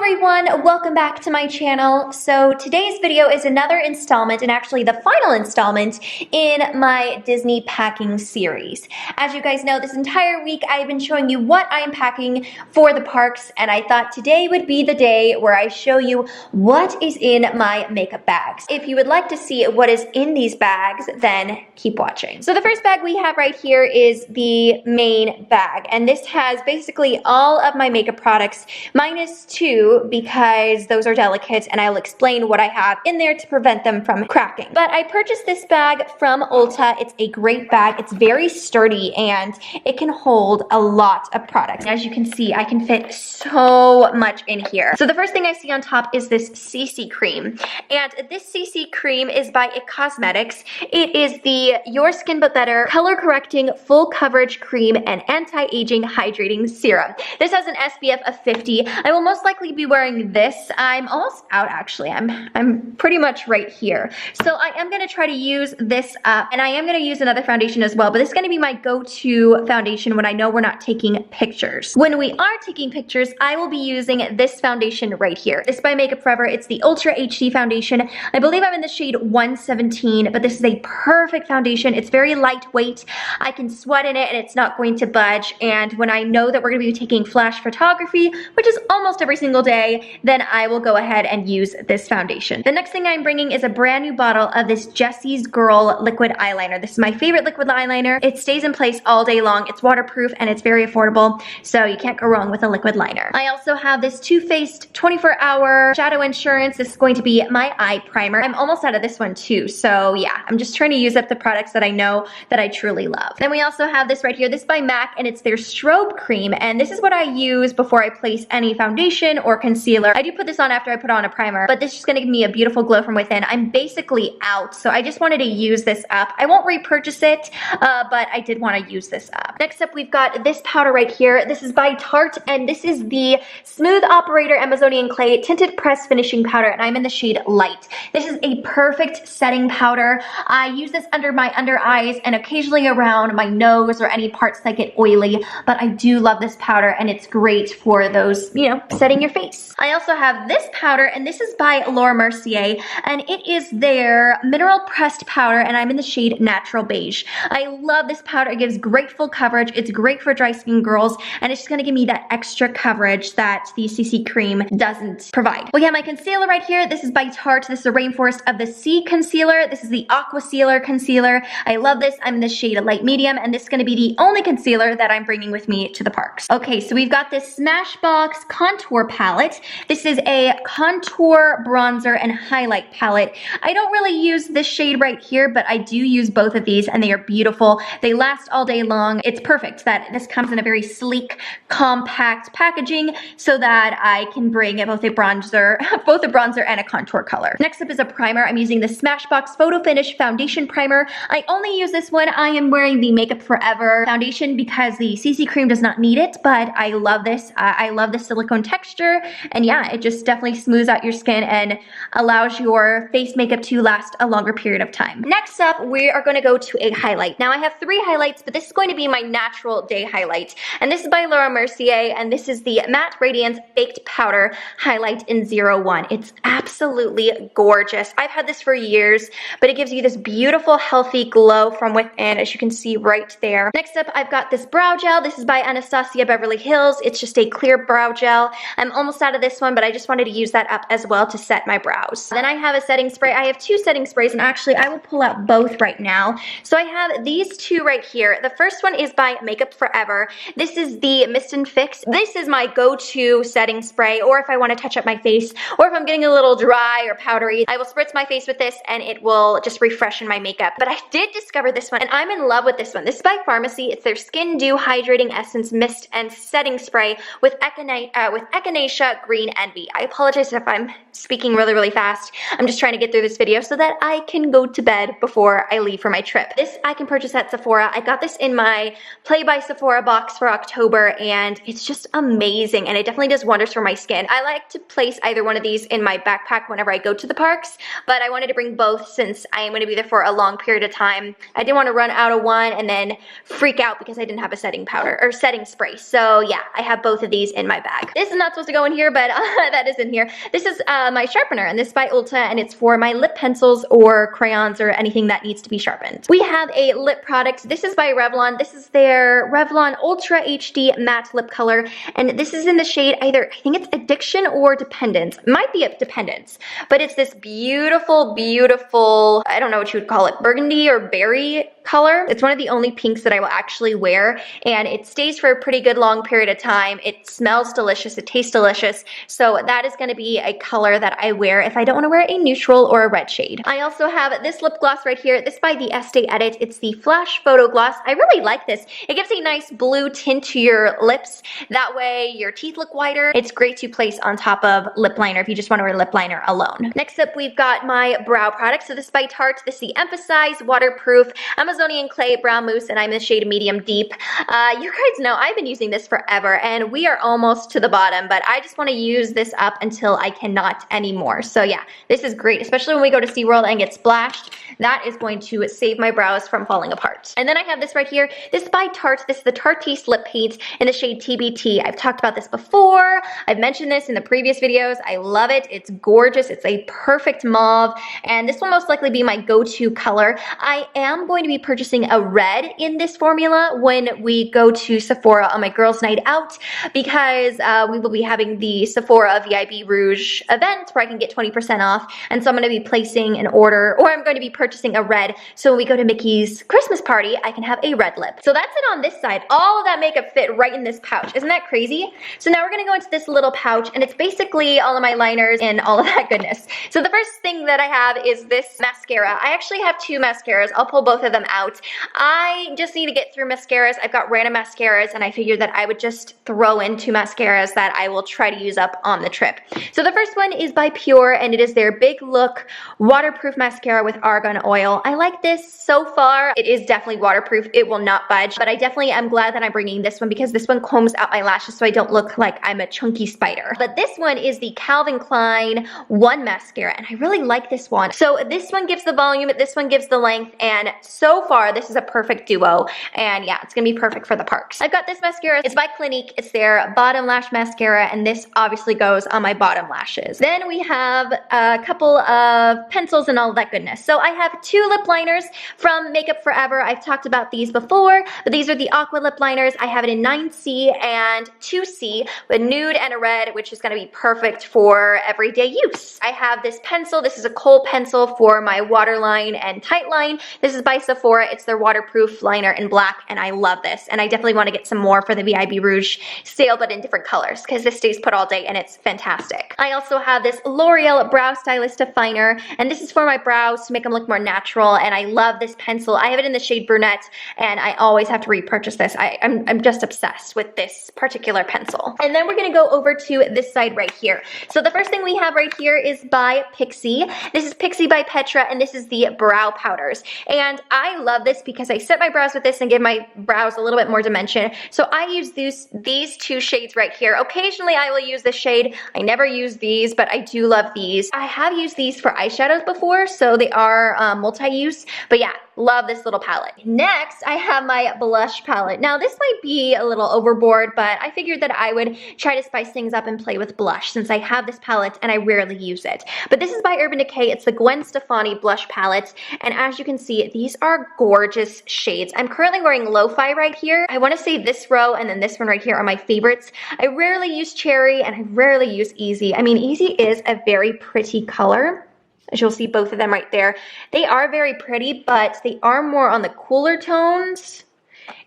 everyone, welcome back to my channel. So today's video is another installment, and actually the final installment in my Disney packing series. As you guys know, this entire week I've been showing you what I am packing for the parks, and I thought today would be the day where I show you what is in my makeup bags. If you would like to see what is in these bags, then keep watching. So the first bag we have right here is the main bag, and this has basically all of my makeup products minus two because those are delicate, and I'll explain what I have in there to prevent them from cracking. But I purchased this bag from Ulta. It's a great bag. It's very sturdy and it can hold a lot of products. As you can see, I can fit so much in here. So the first thing I see on top is this CC cream, and this CC cream is by IT Cosmetics. It is the Your Skin But Better color correcting full coverage cream and anti-aging hydrating serum. This has an SPF of 50. I will most likely be wearing this. I'm almost out actually. I'm pretty much right here. So I am gonna try to use this up, and I am gonna use another foundation as well, but this is gonna be my go-to foundation when I know we're not taking pictures. When we are taking pictures, I will be using this foundation right here. This is by Makeup Forever. It's the Ultra HD foundation. I believe I'm in the shade 117, but this is a perfect foundation. It's very lightweight. I can sweat in it and it's not going to budge. And when I know that we're gonna be taking flash photography, which is almost every single day, then I will go ahead and use this foundation. The next thing I'm bringing is a brand new bottle of this Jessie's Girl liquid eyeliner. This is my favorite liquid eyeliner. It stays in place all day long. It's waterproof and it's very affordable, so you can't go wrong with a liquid liner. I also have this Too Faced 24-hour Shadow Insurance. This is going to be my eye primer. I'm almost out of this one too, so yeah, I'm just trying to use up the products that I know that I truly love. Then we also have this right here. This is by MAC, and it's their strobe cream, and this is what I use before I place any foundation or concealer. I do put this on after I put on a primer, but this is just gonna give me a beautiful glow from within. I'm basically out, so I just wanted to use this up. I won't repurchase it, but I did want to use this up. Next up, we've got this powder right here. This is by Tarte, and this is the Smooth Operator Amazonian Clay Tinted Press Finishing Powder, and I'm in the shade Light. This is a perfect setting powder. I use this under my under eyes and occasionally around my nose or any parts that get oily, but I do love this powder, and it's great for those, you know, setting your face. I also have this powder, and this is by Laura Mercier, and it is their mineral pressed powder, and I'm in the shade Natural Beige. I love this powder. It gives great full coverage. It's great for dry skin girls, and it's just gonna give me that extra coverage that the CC cream doesn't provide. We have my concealer right here. This is by Tarte. This is the Rainforest of the Sea concealer. This is the Aqua Sealer concealer. I love this. I'm in the shade Light Medium, and this is gonna be the only concealer that I'm bringing with me to the parks. Okay, so we've got this Smashbox contour palette. This is a contour, bronzer, and highlight palette. I don't really use this shade right here, but I do use both of these, and they are beautiful. They last all day long. It's perfect that this comes in a very sleek, compact packaging so that I can bring both a bronzer and a contour color. Next up is a primer. I'm using the Smashbox Photo Finish Foundation Primer. I only use this when I am wearing the Makeup Forever foundation because the CC cream does not need it, but I love this. I love the silicone texture, and yeah, it just definitely smooths out your skin and allows your face makeup to last a longer period of time. Next up, we are going to go to a highlight. Now I have three highlights, but this is going to be my natural day highlight, and this is by Laura Mercier, and this is the Matte Radiance Baked Powder Highlight in 01. It's absolutely gorgeous. I've had this for years, but it gives you this beautiful, healthy glow from within, as you can see right there. Next up, I've got this brow gel. This is by Anastasia Beverly Hills. It's just a clear brow gel. I'm almost out of this one, but I just wanted to use that up as well to set my brows. Then I have a setting spray. I have two setting sprays, and actually I will pull out both right now. So I have these two right here. The first one is by Makeup Forever. This is the Mist and Fix. This is my go-to setting spray, or if I want to touch up my face, or if I'm getting a little dry or powdery, I will spritz my face with this and it will just refreshen my makeup. But I did discover this one, and I'm in love with this one. This is by Pharmacy. It's their Skin Dew Hydrating Essence Mist and Setting Spray with Echinacea Green Envy. I apologize if I'm speaking really fast. I'm just trying to get through this video so that I can go to bed before I leave for my trip. This I can purchase at Sephora. I got this in my Play by Sephora box for October, and it's just amazing, and it definitely does wonders for my skin. I like to place either one of these in my backpack pack whenever I go to the parks, but I wanted to bring both since I am going to be there for a long period of time. I didn't want to run out of one and then freak out because I didn't have a setting powder or setting spray. So yeah, I have both of these in my bag. This is not supposed to go in here, but that is in here. This is my sharpener, and this is by Ulta, and it's for my lip pencils or crayons or anything that needs to be sharpened. We have a lip product. This is by Revlon. This is their Revlon Ultra HD Matte Lip Color, and this is in the shade either, I think it's Addiction or Dependence. It might be Dependence, but it's this beautiful, beautiful, I don't know what you would call it, burgundy or berry color. It's one of the only pinks that I will actually wear, and it stays for a pretty good long period of time. It smells delicious, it tastes delicious, so that is going to be a color that I wear if I don't want to wear a neutral or a red shade. I also have this lip gloss right here. This is by the Estee Edit. It's the Flash Photo Gloss. I really like this. It gives a nice blue tint to your lips. That way your teeth look whiter. It's great to place on top of lip liner if you just want to wear lip liner alone. Next up, we've got my brow product. So this is by Tarte. This is the Emphasize Waterproof Amazonian Clay Brow Mousse, and I'm in the shade Medium Deep. You guys know I've been using this forever, and we are almost to the bottom, but I just want to use this up until I cannot anymore. So yeah, this is great, especially when we go to SeaWorld and get splashed. That is going to save my brows from falling apart. And then I have this right here. This is by Tarte. This is the Tarte Lip Paint in the shade TBT. I've talked about this before. I've mentioned this in the previous videos. I love it. It's gorgeous. It's a perfect mauve, and this will most likely be my go-to color. I am going to be purchasing a red in this formula when we go to Sephora on my girls' night out, because we will be having the Sephora VIB Rouge event where I can get 20% off, and so I'm going to be placing an order, or I'm going to be purchasing a red, so when we go to Mickey's Christmas party, I can have a red lip. So that's it on this side. All of that makeup fit right in this pouch. Isn't that crazy? So now we're going to go into this little pouch, and it's basically all of my liners and all of that goodness. So the first thing that I have is this mascara. I actually have two mascaras. I'll pull both of them out. I just need to get through mascaras. I've got random mascaras, and I figured that I would just throw in two mascaras that I will try to use up on the trip. So the first one is by Pure, and it is their Big Look Waterproof Mascara with Argan Oil. I like this so far. It is definitely waterproof. It will not budge, but I definitely am glad that I'm bringing this one because this one combs out my lashes so I don't look like I'm a chunky spider. But this one is the Calvin Klein One Mascara, and I really like this one. So this one gives the volume, this one gives the length, and so far this is a perfect duo, and yeah, it's gonna be perfect for the parks. I've got this mascara. It's by Clinique. It's their Bottom Lash Mascara, and this obviously goes on my bottom lashes. Then we have a couple of pencils and all of that goodness. So I have two lip liners from Makeup Forever. I've talked about these before, but these are the Aqua lip liners. I have it in 9C and 2C with nude and a red, which is gonna be perfect for everyday use. I have this pencil. This is a kohl pencil for my waterline and tight line. This is by Sephora. It's their waterproof liner in black, and I love this. And I definitely want to get some more for the VIB Rouge sale, but in different colors, because this stays put all day and it's fantastic. I also have this L'Oreal Brow Stylist Definer, and this is for my brows to make them look more natural, and I love this pencil. I have it in the shade Brunette, and I always have to repurchase this. I'm just obsessed with this particular pencil. And then we're going to go over to this side right here. So the first thing we have right here is by Pixi. This is Pixi by Petra, and this is the brow powders. And I love this because I set my brows with this and give my brows a little bit more dimension. So I use these two shades right here. Occasionally I will use this shade. I never use these, but I do love these. I have used these for eyeshadows before, so they are multi-use. But yeah, love this little palette. Next, I have my blush palette. Now this might be a little overboard, but I figured that I would try to spice things up and play with blush since I have this palette and I rarely use it. But this is by Urban Decay. It's the Gwen Stefani blush palette, and as you can see, these are gorgeous shades. I'm currently wearing Lo-Fi right here. I want to say this row and then this one right here are my favorites. I rarely use Cherry and I rarely use Easy. I mean, Easy is a very pretty color. As you'll see both of them right there. They are very pretty, but they are more on the cooler tones.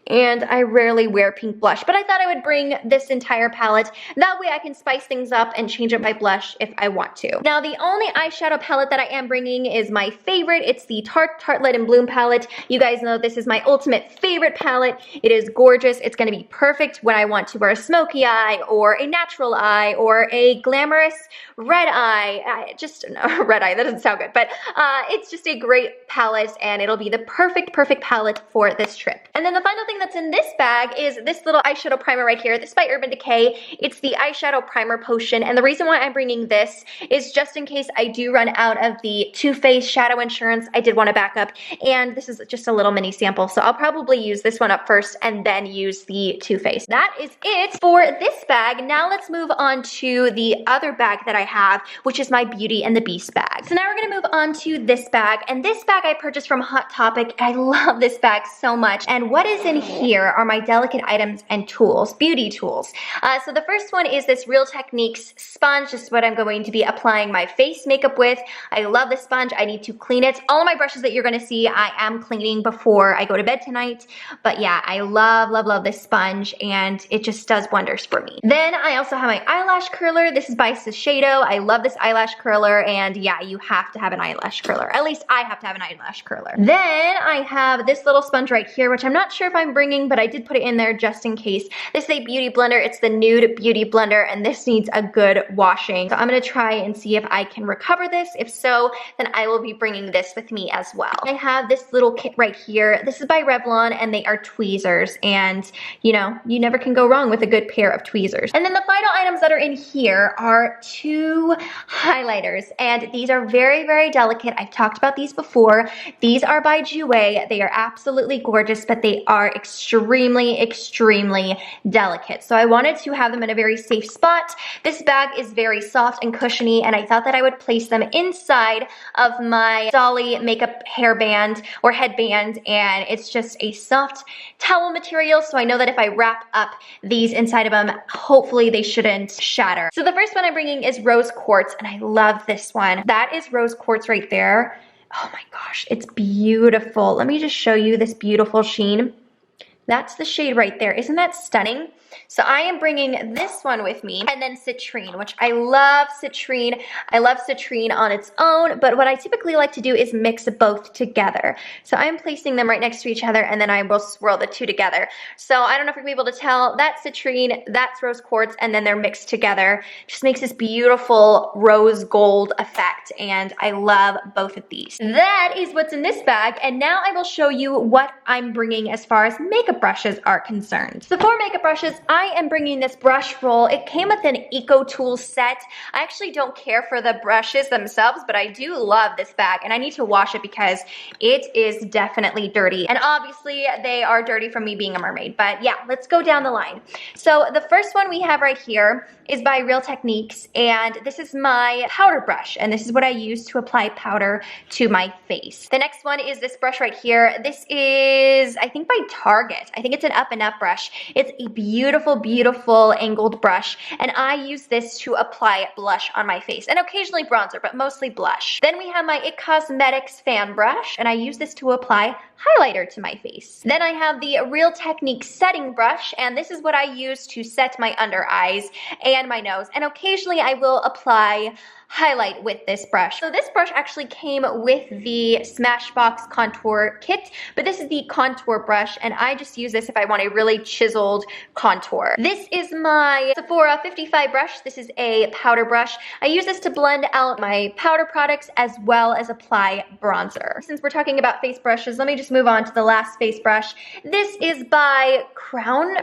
And I rarely wear pink blush, but I thought I would bring this entire palette. That way I can spice things up and change up my blush if I want to. Now, the only eyeshadow palette that I am bringing is my favorite. It's the Tarte Tartelette in Bloom palette. You guys know this is my ultimate favorite palette. It is gorgeous. It's gonna be perfect when I want to wear a smoky eye or a natural eye or a glamorous red eye. No, red eye, that doesn't sound good, but it's just a great palette, and it'll be the perfect palette for this trip. And then the final thing thing that's in this bag is this little eyeshadow primer right here. This is by Urban Decay. It's the eyeshadow primer potion, and the reason why I'm bringing this is just in case I do run out of the Too Faced Shadow Insurance. I did want to back up, and this is just a little mini sample, so I'll probably use this one up first and then use the Too Faced. That is it for this bag. Now let's move on to the other bag that I have, which is my Beauty and the Beast bag. So now we're gonna move on to this bag, and this bag I purchased from Hot Topic. I love this bag so much, and what is in here are my delicate items and tools, beauty tools. So the first one is this Real Techniques sponge. This is what I'm going to be applying my face makeup with. I love this sponge. I need to clean it. All of my brushes that you're gonna see, I am cleaning before I go to bed tonight. But yeah, I love, love, love this sponge, and it just does wonders for me. Then I also have my eyelash curler. This is by Shiseido. I love this eyelash curler, and yeah, you have to have an eyelash curler. At least I have to have an eyelash curler. Then I have this little sponge right here, which I'm not sure if I'm bringing, but I did put it in there just in case. This is a beauty blender. It's the Nude Beauty Blender, and this needs a good washing. So I'm gonna try and see if I can recover this. If so, then I will be bringing this with me as well. I have this little kit right here. This is by Revlon, and they are tweezers, and you know, you never can go wrong with a good pair of tweezers. And then the final items that are in here are 2 highlighters, and these are very, very delicate. I've talked about these before. These are by Jouer. They are absolutely gorgeous, but they are extremely, extremely delicate. So I wanted to have them in a very safe spot. This bag is very soft and cushiony, and I thought that I would place them inside of my Dolly makeup hairband or headband, and it's just a soft towel material, so I know that if I wrap up these inside of them, hopefully they shouldn't shatter. So the first one I'm bringing is Rose Quartz, and I love this one. That is Rose Quartz right there. Oh my gosh, it's beautiful. Let me just show you this beautiful sheen. That's the shade right there. Isn't that stunning? So I am bringing this one with me, and then Citrine, which I love Citrine. I love Citrine on its own, but what I typically like to do is mix both together. So I'm placing them right next to each other, and then I will swirl the 2 together. So I don't know if you're gonna be able to tell, that's Citrine, that's Rose Quartz, and then they're mixed together. Just makes this beautiful rose gold effect, and I love both of these. That is what's in this bag, and now I will show you what I'm bringing as far as makeup brushes are concerned. So for makeup brushes, I am bringing this brush roll. It came with an Eco Tools set. I actually don't care for the brushes themselves, but I do love this bag, and I need to wash it because it is definitely dirty. And obviously they are dirty from me being a mermaid, but yeah, let's go down the line. So the first one we have right here is by Real Techniques, and this is my powder brush, and this is what I use to apply powder to my face. The next one is this brush right here. This is, I think, by Target. I think it's an Up and Up brush. It's a beautiful, beautiful angled brush, and I use this to apply blush on my face, and occasionally bronzer, but mostly blush. Then we have my IT Cosmetics fan brush, and I use this to apply highlighter to my face. Then I have the Real Techniques setting brush, and this is what I use to set my under eyes and my nose, and occasionally I will apply highlight with this brush. So this brush actually came with the Smashbox contour kit, but this is the contour brush, and I just use this if I want a really chiseled contour. This is my Sephora 55 brush. This is a powder brush. I use this to blend out my powder products as well as apply bronzer. Since we're talking about face brushes, let me just move on to the last face brush. This is by Crown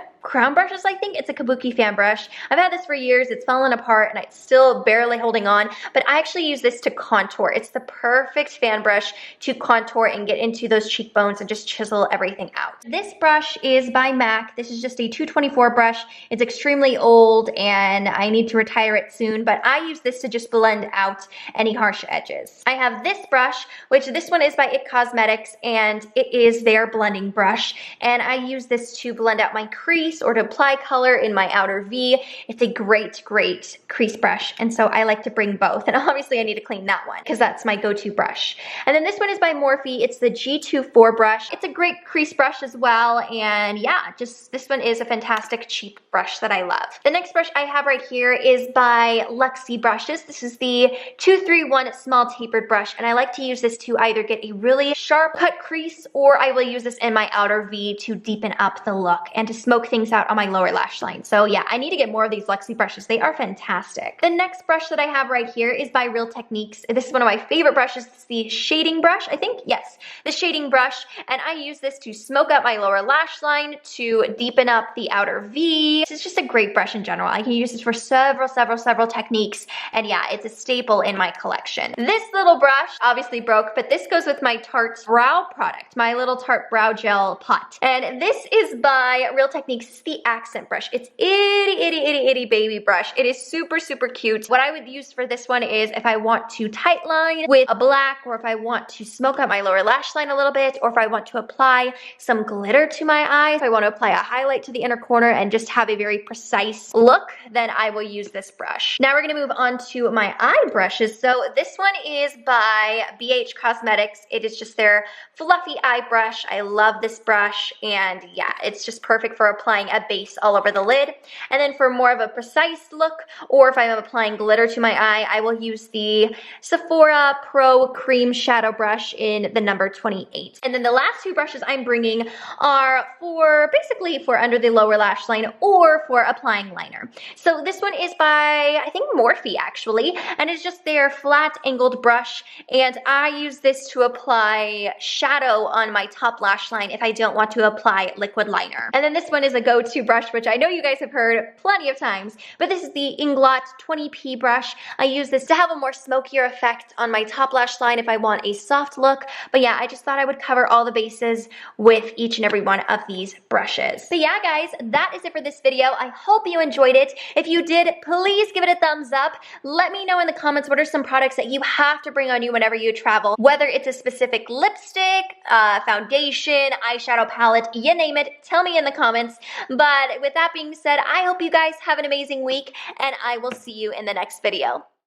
Brushes, I think. It's a Kabuki fan brush. I've had this for years. It's fallen apart and it's still barely holding on, but I actually use this to contour. It's the perfect fan brush to contour and get into those cheekbones and just chisel everything out. This brush is by MAC. This is just a 224 brush. It's extremely old and I need to retire it soon, but I use this to just blend out any harsh edges. I have this brush, which this one is by IT Cosmetics, and it is their blending brush, and I use this to blend out my crease or to apply color in my outer V. It's a great, great crease brush, and so I like to bring both, and obviously I need to clean that one because that's my go-to brush. And then this one is by Morphe. It's the G24 brush. It's a great crease brush as well, and yeah, just this one is a fantastic cheap brush that I love. The next brush I have right here is by Luxie Brushes. This is the 231 small tapered brush, and I like to use this to either get a really sharp cut crease, or I will use this in my outer V to deepen up the look and to smoke things things out on my lower lash line. So yeah, I need to get more of these Luxie brushes. They are fantastic. The next brush that I have right here is by Real Techniques. This is one of my favorite brushes. It's the shading brush, I think. Yes, the shading brush. And I use this to smoke up my lower lash line, to deepen up the outer V. This is just a great brush in general. I can use this for several techniques. And yeah, it's a staple in my collection. This little brush obviously broke, but this goes with my Tarte brow product, my little Tarte brow gel pot. And this is by Real Techniques. It's the accent brush. It's itty baby brush. It is super cute. What I would use for this one is if I want to tight line with a black, or if I want to smoke up my lower lash line a little bit, or if I want to apply some glitter to my eyes, if I want to apply a highlight to the inner corner and just have a very precise look, then I will use this brush. Now we're gonna move on to my eye brushes. So this one is by BH Cosmetics. It is just their fluffy eye brush. I love this brush, and yeah, it's just perfect for applying a base all over the lid. And then for more of a precise look, or if I'm applying glitter to my eye, I will use the Sephora Pro Cream Shadow Brush in the number 28. And then the last two brushes I'm bringing are for basically for under the lower lash line or for applying liner. So this one is by, I think, Morphe actually, and it's just their flat angled brush, and I use this to apply shadow on my top lash line if I don't want to apply liquid liner. And then this one is a go-to brush, which I know you guys have heard plenty of times, but this is the Inglot 20P brush. I use this to have a more smokier effect on my top lash line if I want a soft look. But yeah, I just thought I would cover all the bases with each and every one of these brushes. So yeah, guys, that is it for this video. I hope you enjoyed it. If you did, please give it a thumbs up. Let me know in the comments what are some products that you have to bring on you whenever you travel, whether it's a specific lipstick, foundation, eyeshadow palette, you name it, tell me in the comments. But with that being said, I hope you guys have an amazing week, and I will see you in the next video.